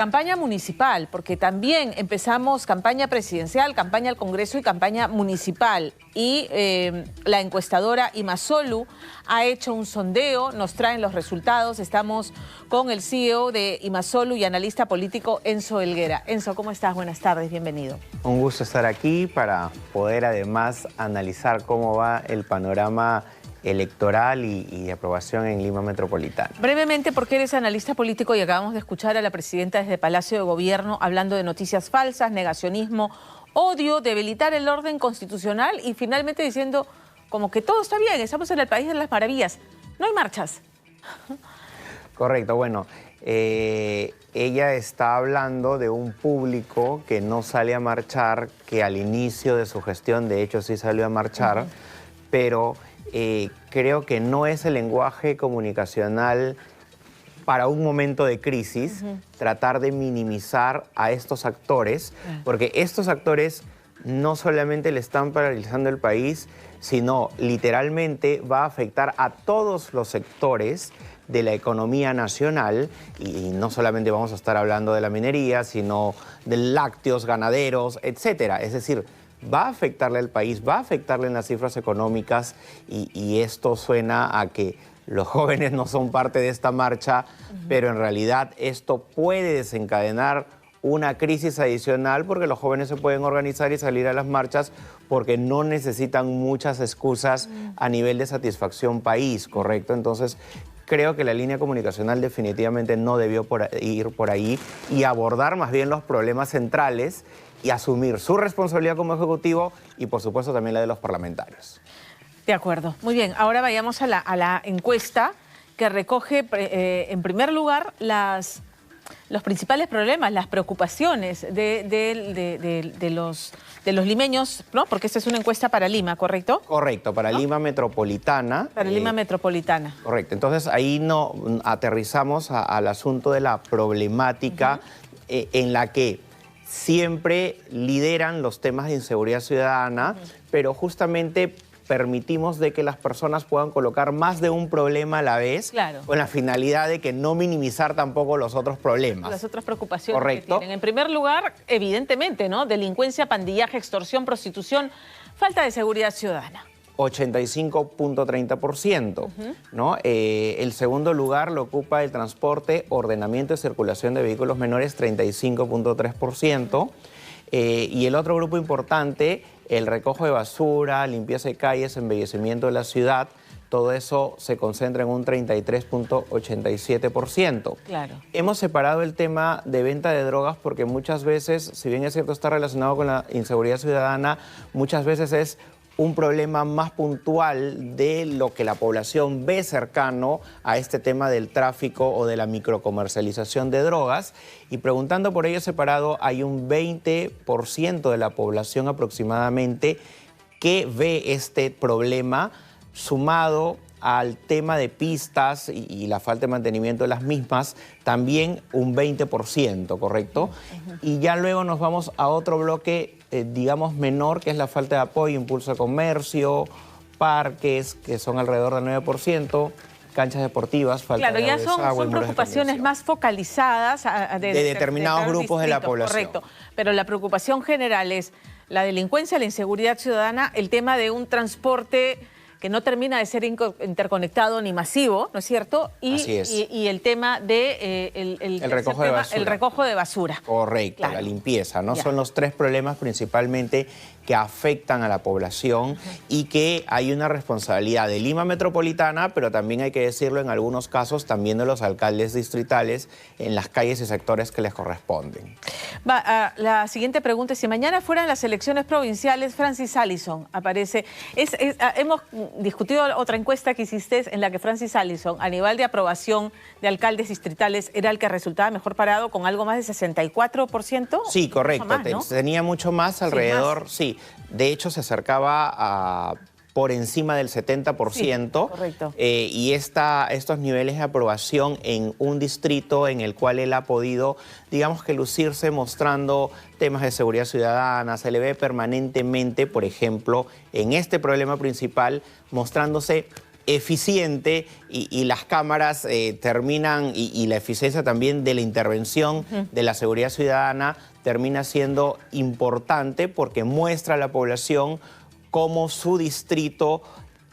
Campaña municipal, porque también empezamos campaña presidencial, campaña al Congreso y campaña municipal. Y la encuestadora Imasolu ha hecho un sondeo, nos traen los resultados. Estamos con el CEO de Imasolu y analista político Enzo Helguera. Enzo, ¿cómo estás? Buenas tardes, bienvenido. Un gusto estar aquí para poder además analizar cómo va el panorama electoral y de aprobación en Lima Metropolitana. Brevemente, porque eres analista político y acabamos de escuchar a la presidenta desde Palacio de Gobierno hablando de noticias falsas, negacionismo, odio, debilitar el orden constitucional y finalmente diciendo como que todo está bien, estamos en el país de las maravillas, no hay marchas. Correcto, bueno, ella está hablando de un público que no sale a marchar, que al inicio de su gestión de hecho sí salió a marchar, pero creo que no es el lenguaje comunicacional para un momento de crisis, tratar de minimizar a estos actores, porque estos actores no solamente le están paralizando el país, sino literalmente va a afectar a todos los sectores de la economía nacional, y no solamente vamos a estar hablando de la minería, sino de lácteos, ganaderos, etcétera. Es decir, va a afectarle al país, va a afectarle en las cifras económicas y esto suena a que los jóvenes no son parte de esta marcha, pero en realidad esto puede desencadenar una crisis adicional porque los jóvenes se pueden organizar y salir a las marchas porque no necesitan muchas excusas a nivel de satisfacción país, ¿correcto? Entonces, creo que la línea comunicacional definitivamente no debió ir por ahí y abordar más bien los problemas centrales y asumir su responsabilidad como ejecutivo y, por supuesto, también la de los parlamentarios. De acuerdo. Muy bien, ahora vayamos a la encuesta que recoge, en primer lugar, los principales problemas, las preocupaciones de los limeños, ¿no? Porque esta es una encuesta para Lima, ¿correcto? Correcto, para Lima Metropolitana. Para Lima Metropolitana. Correcto, entonces ahí no aterrizamos al asunto de la problemática en la que siempre lideran los temas de inseguridad ciudadana, pero justamente permitimos de que las personas puedan colocar más de un problema a la vez, con la finalidad de que no minimizar tampoco los otros problemas. Las otras preocupaciones que Correcto. tienen. En primer lugar, evidentemente, ¿no? Delincuencia, pandillaje, extorsión, prostitución, falta de seguridad ciudadana. 85.30%, ¿no? El segundo lugar lo ocupa el transporte, ordenamiento y circulación de vehículos menores, 35.3%. Y el otro grupo importante, el recojo de basura, limpieza de calles, embellecimiento de la ciudad, todo eso se concentra en un 33.87%. Claro. Hemos separado el tema de venta de drogas porque muchas veces, si bien es cierto está relacionado con la inseguridad ciudadana, muchas veces es un problema más puntual de lo que la población ve cercano a este tema del tráfico o de la microcomercialización de drogas. Y preguntando por ello separado, hay un 20% de la población aproximadamente que ve este problema, sumado al tema de pistas y la falta de mantenimiento de las mismas, también un 20%, ¿correcto? Y ya luego nos vamos a otro bloque, digamos, menor, que es la falta de apoyo, impulso de comercio, parques, que son alrededor del 9%, canchas deportivas, falta de agua, son preocupaciones más focalizadas de determinados grupos de la población. Correcto, pero la preocupación general es la delincuencia, la inseguridad ciudadana, el tema de un transporte que no termina de ser interconectado ni masivo, ¿no es cierto? Así es. Y el tema de el recojo de basura. El recojo de basura. Correcto, claro. La limpieza, ¿no? Son los tres problemas principalmente que afectan a la población y que hay una responsabilidad de Lima Metropolitana, pero también hay que decirlo en algunos casos también de los alcaldes distritales en las calles y sectores que les corresponden. La siguiente pregunta es, si mañana fueran las elecciones provinciales, Francis Allison aparece. Hemos discutido otra encuesta que hiciste en la que Francis Allison, a nivel de aprobación de alcaldes distritales, era el que resultaba mejor parado con algo más de 64%. Sí, correcto. Más, ¿no? Tenía mucho más alrededor, sí. De hecho, se acercaba a por encima del 70%. Sí, correcto. Y estos niveles de aprobación en un distrito en el cual él ha podido, digamos que lucirse mostrando temas de seguridad ciudadana, se le ve permanentemente, por ejemplo, en este problema principal, mostrándose eficiente y las cámaras terminan, y la eficiencia también de la intervención de la seguridad ciudadana termina siendo importante porque muestra a la población cómo su distrito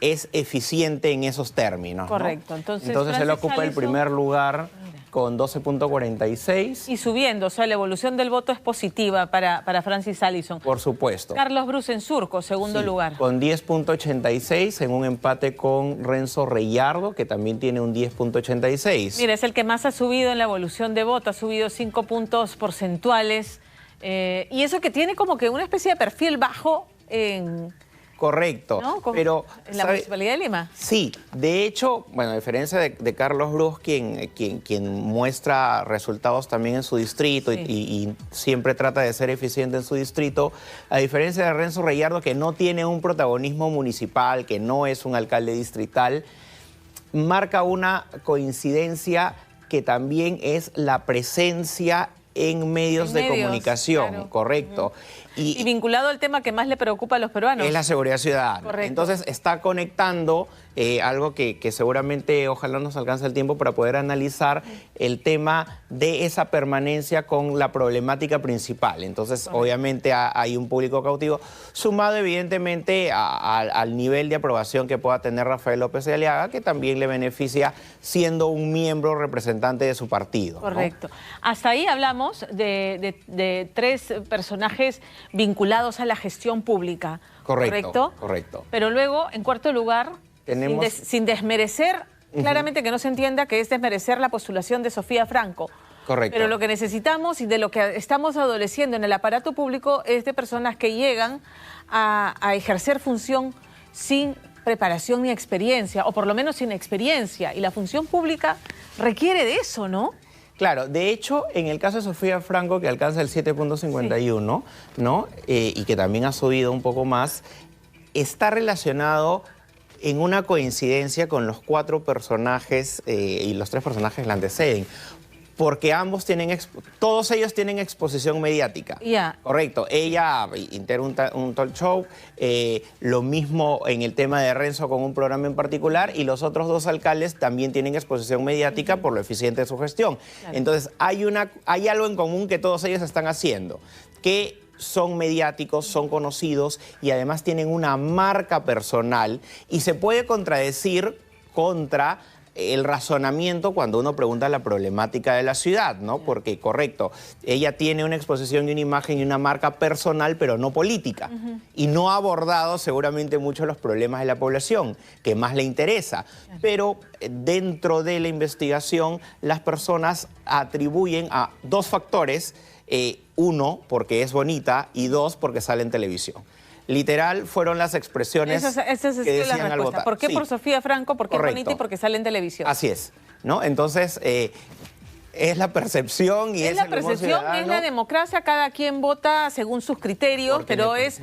es eficiente en esos términos. Correcto. ¿no? Entonces él Francis ocupa el Allison, primer lugar con 12.46. y subiendo, o sea, la evolución del voto es positiva para Francis Allison. Por supuesto. Carlos Bruce en Surco, segundo lugar. Con 10.86 en un empate con Renzo Reyardo, que también tiene un 10.86. Mira, es el que más ha subido en la evolución de voto, ha subido 5 puntos porcentuales. Y eso que tiene como que una especie de perfil bajo en... Correcto, ¿no? pero... ¿En la Municipalidad de Lima? Sí, de hecho, bueno, a diferencia de Carlos Bruce, quien muestra resultados también en su distrito sí. y siempre trata de ser eficiente en su distrito, a diferencia de Renzo Reyardo, que no tiene un protagonismo municipal, que no es un alcalde distrital, marca una coincidencia que también es la presencia en medios de comunicación, claro. Correcto. Y vinculado al tema que más le preocupa a los peruanos. Es la seguridad ciudadana. Correcto. Entonces está conectando algo que seguramente ojalá nos alcance el tiempo para poder analizar el tema de esa permanencia con la problemática principal. Entonces, correcto, obviamente hay un público cautivo, sumado evidentemente al nivel de aprobación que pueda tener Rafael López de Aliaga, que también le beneficia siendo un miembro representante de su partido. Correcto. ¿no? Hasta ahí hablamos de tres personajes vinculados a la gestión pública. Correcto. Correcto. Pero luego, en cuarto lugar, tenemos... sin desmerecer, claramente que no se entienda que es desmerecer la postulación de Sofía Franco. Correcto. Pero lo que necesitamos y de lo que estamos adoleciendo en el aparato público es de personas que llegan a ejercer función sin preparación ni experiencia, o por lo menos sin experiencia. Y la función pública requiere de eso, ¿no? Claro, de hecho, en el caso de Sofía Franco, que alcanza el 7.51, sí, ¿no? Y que también ha subido un poco más, está relacionado en una coincidencia con los cuatro personajes, y los tres personajes la anteceden, porque todos ellos tienen exposición mediática. Yeah. Correcto. Ella integra un talk show, lo mismo en el tema de Renzo con un programa en particular, y los otros dos alcaldes también tienen exposición mediática por lo eficiente de su gestión. Claro. Entonces, hay algo en común que todos ellos están haciendo, que son mediáticos, son conocidos y además tienen una marca personal, y se puede contradecir contra el razonamiento cuando uno pregunta la problemática de la ciudad, ¿no? Porque, correcto, ella tiene una exposición y una imagen y una marca personal, pero no política. Y no ha abordado seguramente mucho los problemas de la población, que más le interesa. Pero dentro de la investigación, las personas atribuyen a dos factores, uno, porque es bonita, y dos, porque sale en televisión. Literal, fueron las expresiones esa es que decían la al votar. ¿Por qué? Sí. Por Sofía Franco, porque correcto, es bonita y porque sale en televisión. Así es, ¿no? Entonces, es la percepción y es la percepción, es la democracia, cada quien vota según sus criterios, pero es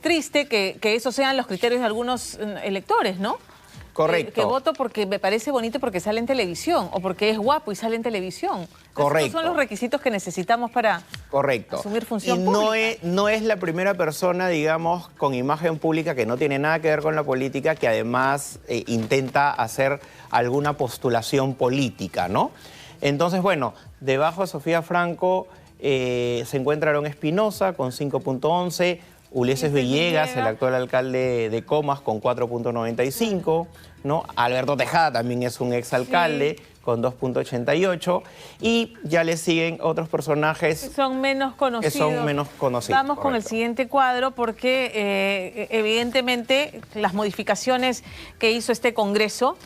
triste que esos sean los criterios de algunos electores, ¿no? Correcto. Que voto porque me parece bonito porque sale en televisión, o porque es guapo y sale en televisión. Correcto. Esos son los requisitos que necesitamos para asumir función pública. Y no es la primera persona, digamos, con imagen pública que no tiene nada que ver con la política, que además intenta hacer alguna postulación política, ¿no? Entonces, bueno, debajo de Sofía Franco se encuentra Aarón Espinosa con 5.11, Ulises Villegas, el actual alcalde de Comas, con 4.95, ¿no? Alberto Tejada también es un exalcalde, sí, con 2.88, y ya le siguen otros personajes que son menos conocidos. Vamos correcto, con el siguiente cuadro, porque evidentemente las modificaciones que hizo este Congreso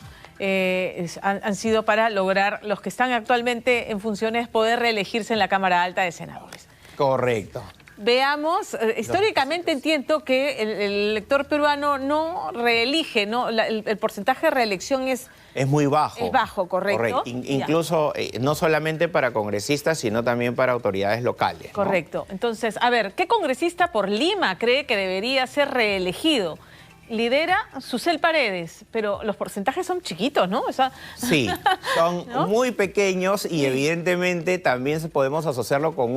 han sido para lograr los que están actualmente en funciones poder reelegirse en la Cámara Alta de Senadores. Correcto. Veamos, históricamente entiendo que el elector peruano no reelige, ¿no? El porcentaje de reelección es muy bajo. Es bajo, correcto. Incluso no solamente para congresistas, sino también para autoridades locales, ¿no? Correcto. Entonces, a ver, ¿qué congresista por Lima cree que debería ser reelegido? Lidera Susel Paredes, pero los porcentajes son chiquitos, ¿no? O sea, sí, son ¿no? muy pequeños y sí, evidentemente también podemos asociarlo con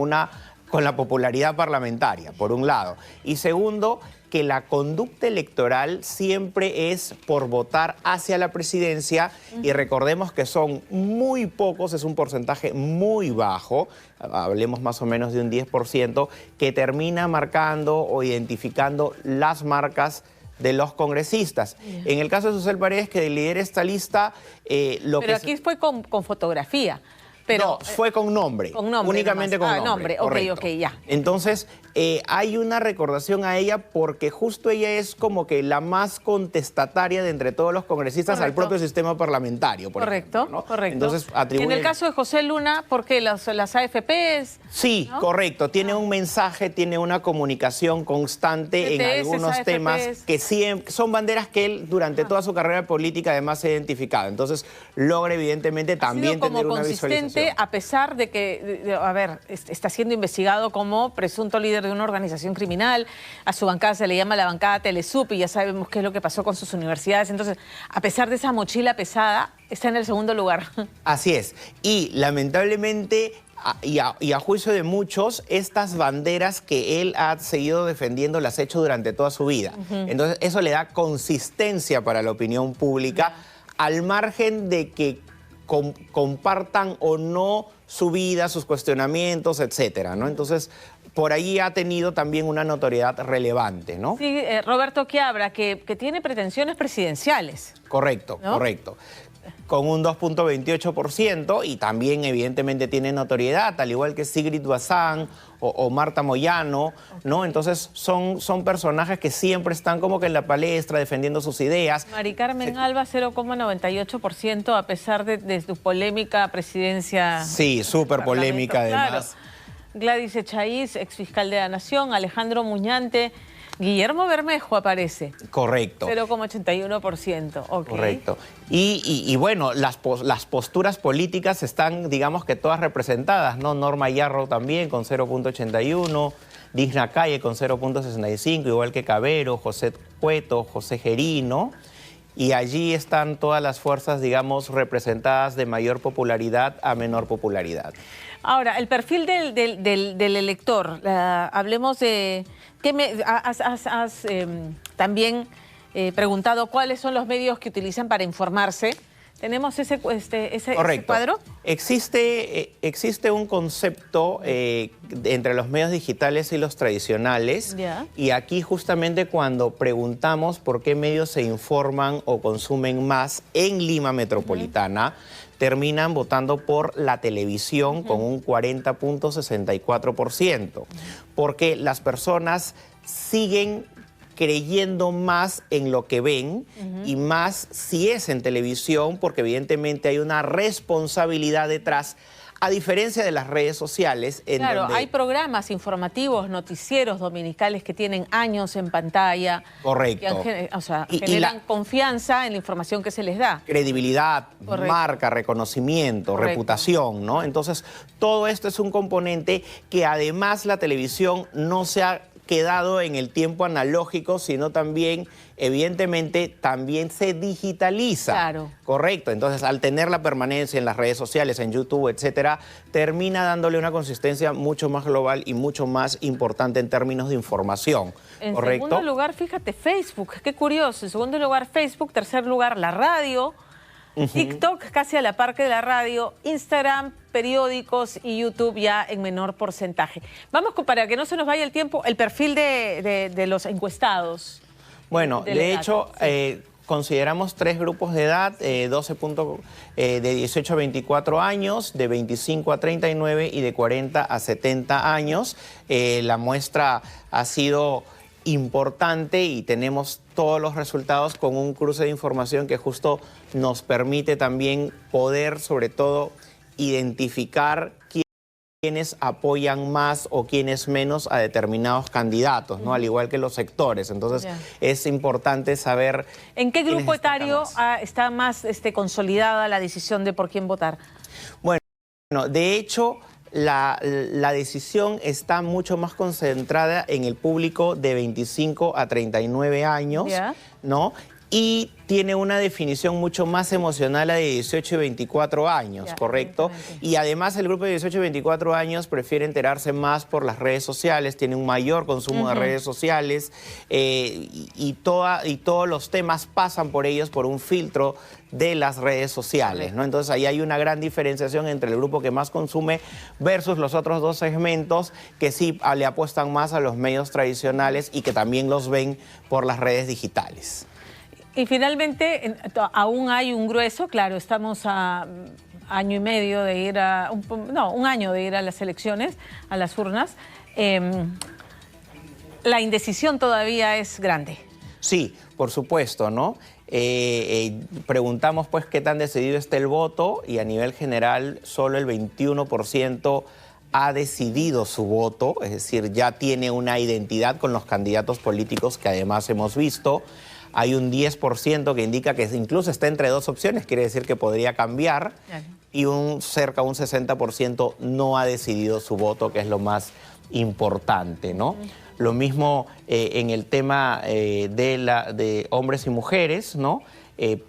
con la popularidad parlamentaria, por un lado. Y segundo, que la conducta electoral siempre es por votar hacia la presidencia, y recordemos que son muy pocos, es un porcentaje muy bajo, hablemos más o menos de un 10%, que termina marcando o identificando las marcas de los congresistas. En el caso de Susel Paredes, que lidera esta lista, Pero aquí fue con fotografía. Pero, no, fue con nombre. Únicamente con nombre. Ok, ya. Entonces, hay una recordación a ella porque justo ella es como que la más contestataria de entre todos los congresistas al propio sistema parlamentario, por ejemplo, ¿no? Correcto. Entonces, en el caso de José Luna, ¿por qué las AFPs? Sí, ¿no? Correcto. Tiene un mensaje, tiene una comunicación constante en algunos AFPs, temas que siempre son banderas que él durante toda su carrera política además se ha identificado. Entonces, logra evidentemente también tener una visualización. A pesar de que, está siendo investigado como presunto líder de una organización criminal, a su bancada se le llama la bancada Telesup y ya sabemos qué es lo que pasó con sus universidades. Entonces, a pesar de esa mochila pesada, está en el segundo lugar. Así es. Y lamentablemente, y a juicio de muchos, estas banderas que él ha seguido defendiendo las ha hecho durante toda su vida. Entonces, eso le da consistencia para la opinión pública, al margen de que compartan o no su vida, sus cuestionamientos, etcétera, ¿no? Entonces, por ahí ha tenido también una notoriedad relevante, ¿no? Sí, Roberto Quiabra, que tiene pretensiones presidenciales. Correcto, ¿no? Correcto. Con un 2.28% y también evidentemente tiene notoriedad, al igual que Sigrid Bazán o Marta Moyano, ¿no? Entonces son personajes que siempre están como que en la palestra defendiendo sus ideas. Mari Carmen Alba, 0,98%, a pesar de su polémica presidencia. Sí, súper polémica además. Claro. Gladys Echaíz, exfiscal de la Nación, Alejandro Muñante. Guillermo Bermejo aparece. Correcto. 0,81%. Okay. Correcto. Y bueno, las posturas políticas están, digamos que todas representadas, ¿no? Norma Yarro también con 0,81%, Digna Calle con 0,65%, igual que Cabero, José Cueto, José Gerino. Y allí están todas las fuerzas, digamos, representadas de mayor popularidad a menor popularidad. Ahora, el perfil del elector, hablemos de... Has también preguntado cuáles son los medios que utilizan para informarse. ¿Tenemos ese cuadro? Existe un concepto entre los medios digitales y los tradicionales. Y aquí justamente cuando preguntamos por qué medios se informan o consumen más en Lima Metropolitana, terminan votando por la televisión con un 40,64%, porque las personas siguen creyendo más en lo que ven y más si es en televisión, porque evidentemente hay una responsabilidad detrás, a diferencia de las redes sociales. Claro, hay programas informativos, noticieros dominicales que tienen años en pantalla. Correcto. Generan confianza en la información que se les da. Credibilidad, marca, reconocimiento, reputación, ¿no? Entonces, todo esto es un componente que además la televisión no se ha quedado en el tiempo analógico, sino también, evidentemente, también se digitaliza. Claro. Correcto. Entonces, al tener la permanencia en las redes sociales, en YouTube, etcétera, termina dándole una consistencia mucho más global y mucho más importante en términos de información. En segundo lugar, fíjate, Facebook. Qué curioso. En segundo lugar, Facebook. Tercer lugar, la radio. TikTok casi a la par que de la radio, Instagram, periódicos y YouTube ya en menor porcentaje. Vamos para que no se nos vaya el tiempo, el perfil de los encuestados. Bueno, de hecho, consideramos 3 grupos de edad, de 18 a 24 años, de 25 a 39 y de 40 a 70 años. La muestra ha sido importante y tenemos todos los resultados con un cruce de información que justo nos permite también poder, sobre todo, identificar quiénes apoyan más o quiénes menos a determinados candidatos, ¿no? Al igual que los sectores. Entonces, es importante saber... ¿En qué grupo etario está más consolidada la decisión de por quién votar? Bueno, de hecho, la decisión está mucho más concentrada en el público de 25 a 39 años, ¿no? y tiene una definición mucho más emocional a de 18 y 24 años, Ya, ¿correcto? Y además el grupo de 18 y 24 años prefiere enterarse más por las redes sociales, tiene un mayor consumo de redes sociales y todos los temas pasan por ellos por un filtro de las redes sociales, ¿no? Entonces ahí hay una gran diferenciación entre el grupo que más consume versus los otros dos segmentos que sí le apuestan más a los medios tradicionales y que también los ven por las redes digitales. Y finalmente, aún hay un grueso, claro, estamos a año y medio de ir a... un año de ir a las elecciones, a las urnas. La indecisión todavía es grande. Sí, por supuesto, ¿no? Preguntamos pues qué tan decidido está el voto y a nivel general solo el 21% ha decidido su voto, es decir, ya tiene una identidad con los candidatos políticos que además hemos visto. Hay un 10% que indica que incluso está entre dos opciones, quiere decir que podría cambiar, y cerca de un 60% no ha decidido su voto, que es lo más importante, ¿no? Lo mismo en el tema de hombres y mujeres, ¿no?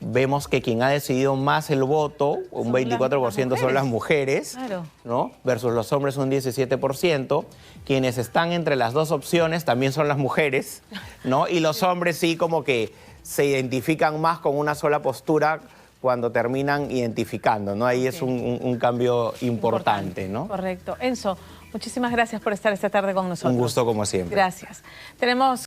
Vemos que quien ha decidido más el voto, un 24% son las mujeres, claro, ¿no? Versus los hombres un 17%. Quienes están entre las dos opciones también son las mujeres, ¿no? Y los hombres sí como que se identifican más con una sola postura cuando terminan identificando, ¿no? Ahí es un cambio importante, ¿no? Correcto. Enzo, muchísimas gracias por estar esta tarde con nosotros. Un gusto como siempre. Gracias. Tenemos